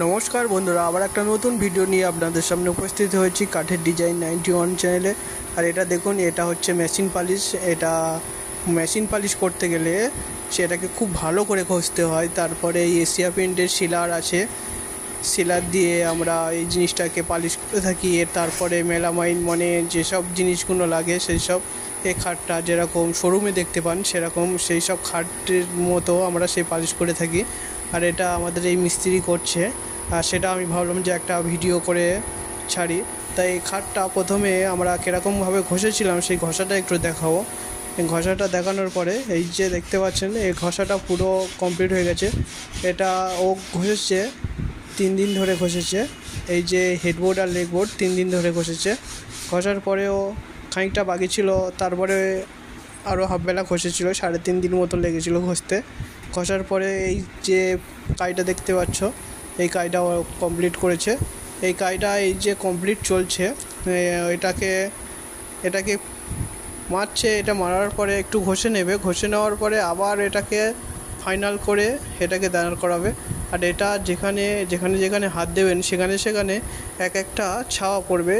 নমস্কার বন্ধুরা, আবার একটা নতুন ভিডিও নিয়ে আপনাদের সামনে উপস্থিত হয়েছি কাঠের ডিজাইন 91 চ্যানেলে। আর এটা দেখুন, এটা হচ্ছে মেশিন পালিশ। এটা মেশিন পালিশ করতে গেলে সেটাকে খুব ভালো করে ঘষতে হয়। তারপরে এই এশিয়া পেইন্টের সিলার আছে, সিলার দিয়ে আমরা এই জিনিসটাকে পালিশ করে থাকি। তারপরে মেলামাইন মানে যেসব জিনিসগুলো লাগে সেই সব এই খাটটা যেরকম শোরুমে দেখতে পান সেরকম সেই সব খাটের মতো আমরা সেই পালিশ করে থাকি। আর এটা আমাদের এই মিস্ত্রি করছে, আর সেটা আমি ভাবলাম যে একটা ভিডিও করে ছাড়ি। তাই এই খাটটা প্রথমে আমরা কীরকমভাবে ঘষেছিলাম সেই ঘষাটা একটু দেখাবো। এই ঘষাটা দেখানোর পরে এই যে দেখতে পাচ্ছেন, এই ঘষাটা পুরো কমপ্লিট হয়ে গেছে। এটা ও ঘষেছে 3 দিন ধরে ঘষেছে। এই যে হেডবোর্ড আর লেগবোর্ড 3 দিন ধরে ঘষেছে। ঘষার পরেও খানিকটা বাকি ছিল, তারপরে আরও হাফবেলা ঘষেছিল, 3.5 দিন মতো লেগেছিলো ঘষতে। ঘষার পরে এই যে কাজটা দেখতে পাচ্ছ, এই কাজটা কমপ্লিট করেছে। এই কাজটা এই যে কমপ্লিট চলছে, এটাকে মারছে। এটা মারার পরে একটু ঘষে নেবে, ঘষে নেওয়ার পরে আবার এটাকে ফাইনাল করে এটাকে দাঁড় করাবে। আর এটা যেখানে যেখানে হাত দেবেন সেখানে এক একটা ছাওয়া পড়বে।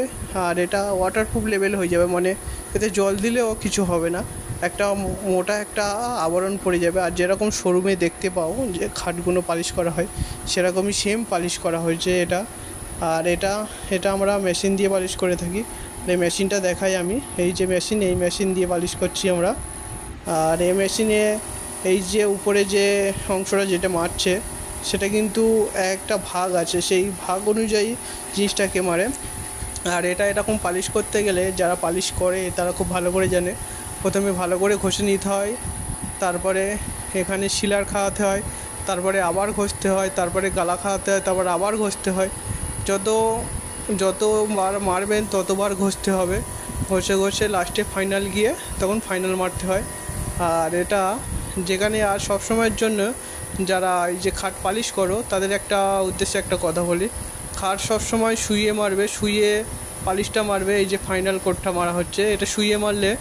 আর এটা ওয়াটারপ্রুফ লেভেল হয়ে যাবে, মানে এতে জল দিলেও কিছু হবে না, একটা মোটা একটা আবরণ পড়ে যাবে। আর যেরকম শোরুমে দেখতে পাও যে খাটগুলো পালিশ করা হয় সেরকমই সেম পালিশ করা হয়েছে এটা। আর এটা আমরা মেশিন দিয়ে পালিশ করে থাকি। এই মেশিনটা দেখাই আমি। এই যে মেশিন, এই মেশিন দিয়ে পালিশ করছি আমরা। আর এই মেশিনে এই যে উপরে যে অংশটা যেটা মারছে সেটা কিন্তু একটা ভাগ আছে, সেই ভাগ অনুযায়ী জিনিসটাকে মারে। আর এটা এরকম পালিশ করতে গেলে যারা পালিশ করে তারা খুব ভালো করে জানে। প্রথমে ভালো করে ঘষে নিতে হয়, তারপরে এখানে শিলার খাওয়াতে হয়, তারপরে আবার ঘষতে হয়, তারপরে গালা খাওয়াতে হয়, তারপর আবার ঘষতে হয়। যতবার মারবেন ততবার ঘষতে হবে। ঘষে লাস্টে ফাইনাল গিয়ে তখন ফাইনাল মারতে হয়। আর এটা যেখানে আর সবসময়ের জন্য যারা এই যে খাট পালিশ করো তাদের একটা উদ্দেশ্যে একটা কথা বলি, খাট সবসময় শুইয়ে মারবে, শুইয়ে পালিশটা মারবে। এই যে ফাইনাল কোটটা মারা হচ্ছে, এটা শুইয়ে মারলে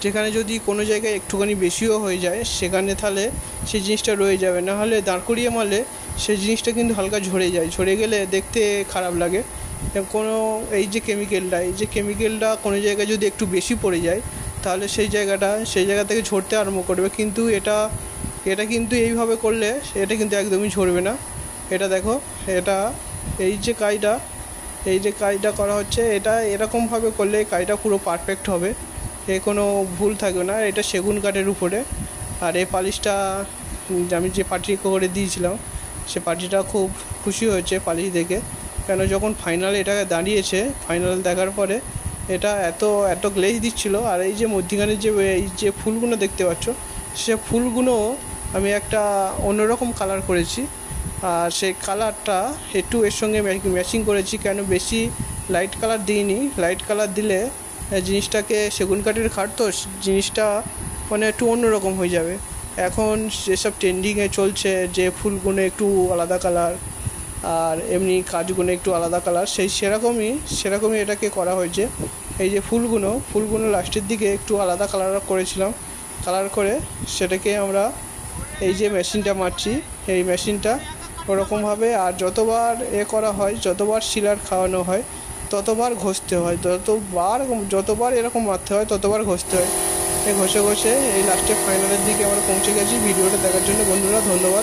যেখানে যদি কোনো জায়গায় একটুখানি বেশিও হয়ে যায় সেখানে তাহলে সেই জিনিসটা রয়ে যাবে। না হলে দাঁড় করিয়ে মারলে সেই জিনিসটা কিন্তু হালকা ঝরে যায়, ঝরে গেলে দেখতে খারাপ লাগে। কোনো এই যে কেমিক্যালটা কোনো জায়গায় যদি একটু বেশি পড়ে যায় তাহলে সেই জায়গা থেকে ঝরতে আরম্ভ করবে। কিন্তু এটা কিন্তু এইভাবে করলে এটা কিন্তু একদমই ঝরবে না। এটা দেখো, এটা এই যে কাজটা করা হচ্ছে, এটা এরকমভাবে করলে কাজটা পুরো পারফেক্ট হবে, কোনো ভুল থাকবে না। এটা সেগুন কাঠের উপরে। আর এই পালিশটা আমি যে পার্টি করে দিয়েছিলাম সে পার্টিটা খুব খুশি হয়েছে পালিশ দেখে, কেন যখন ফাইনাল এটাকে দাঁড়িয়েছে, ফাইনাল দেখার পরে এটা এত গ্লেজ দিচ্ছিলো। আর এই যে মধ্যিখানে এই যে ফুলগুলো দেখতে পাচ্ছ, সে ফুলগুলো আমি একটা অন্যরকম কালার করেছি। আর সেই কালারটা একটু এর সঙ্গে ম্যাচিং করেছি, কেন বেশি লাইট কালার দিইনি। লাইট কালার দিলে জিনিসটাকে সেগুন কাঠের খাট তো জিনিসটা মানে একটু অন্যরকম হয়ে যাবে। এখন যেসব ট্রেন্ডিংয়ে চলছে যে ফুলগুলো একটু আলাদা কালার আর এমনি কাজগুলো একটু আলাদা কালার, সেরকমই এটাকে করা হয়েছে। এই যে ফুলগুলো লাস্টের দিকে একটু আলাদা কালার করেছিলাম, কালার করে সেটাকে আমরা এই যে মেশিনটা মারছি, এই মেশিনটা ওরকমভাবে। আর করা হয়, যতবার শিলার খাওয়ানো হয় ততবার ঘষতে হয়, যতবার এরকম মারতে হয় ততবার ঘষতে হয়। ঘষে এই লাস্টে ফাইনালের দিকে আমরা পৌঁছে গেছি। ভিডিওটা দেখার জন্য বন্ধুরা ধন্যবাদ।